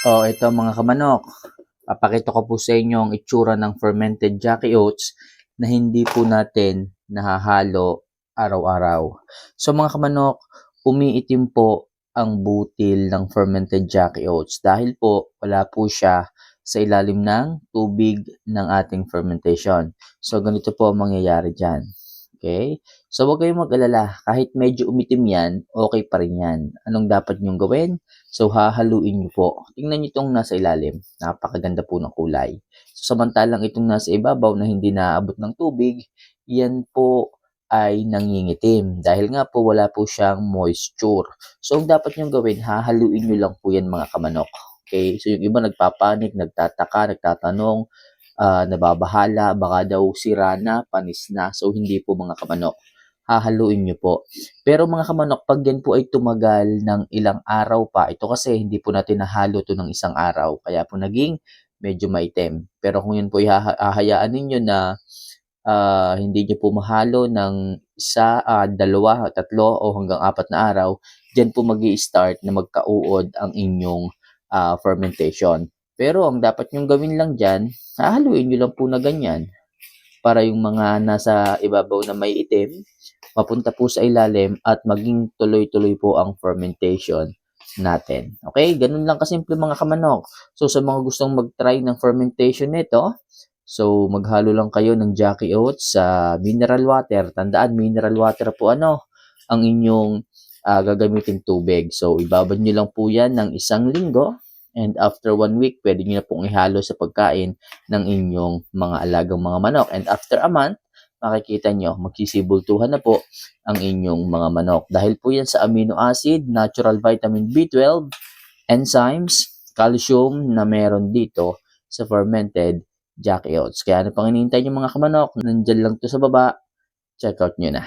Ito mga kamanok, papakita ko po sa inyo ang itsura ng fermented Jackie Oats na hindi po natin nahahalo araw-araw. So mga kamanok, umiitim po ang butil ng fermented Jackie Oats dahil po wala po siya sa ilalim ng tubig ng ating fermentation. So ganito po ang mangyayari dyan. Okay? So huwag kayong mag-alala, kahit medyo umitim yan, okay pa rin yan. Anong dapat nyong gawin? So hahaluin nyo po. Tingnan nyo itong nasa ilalim. Napakaganda po ng kulay. So samantalang itong nasa ibabaw na hindi naaabot ng tubig, yan po ay nangingitim dahil nga po wala po siyang moisture. So ang dapat nyong gawin, hahaluin nyo lang po yan mga kamanok. Okay? So yung iba nagpapanik, nagtataka, nagtatanong, nababahala, baka daw sira na, panis na. So, hindi po mga kamanok. Hahaluin nyo po. Pero mga kamanok, pag yan po ay tumagal ng ilang araw pa, ito kasi hindi po natin nahalo to ng isang araw. Kaya po naging medyo maitim. Pero kung yun po hahayaan ninyo na hindi nyo po mahalo ng isa, dalawa, tatlo o hanggang 4 na araw, dyan po mag-i-start na magkauod ang inyong fermentation. Pero ang dapat nyong gawin lang dyan, hahaluin nyo lang po na ganyan para yung mga nasa ibabaw na may itim, mapunta po sa ilalim at maging tuloy-tuloy po ang fermentation natin. Okay? Ganun lang kasimple mga kamanok. So sa mga gustong mag-try ng fermentation nito, so maghalo lang kayo ng Jackie Oats sa mineral water. Tandaan, mineral water po ang inyong gagamitin tubig. So ibabad nyo lang po yan ng 1 linggo. And after 1 week, pwede nyo na pong ihalo sa pagkain ng inyong mga alagang mga manok. And after a month, makikita nyo, magsisibultuhan na po ang inyong mga manok. Dahil po yan sa amino acid, natural vitamin B12, enzymes, calcium na meron dito sa fermented Jackie Oats. Kaya ano pang hinihintay nyo mga kamanok, nandyan lang to sa baba, check out nyo na.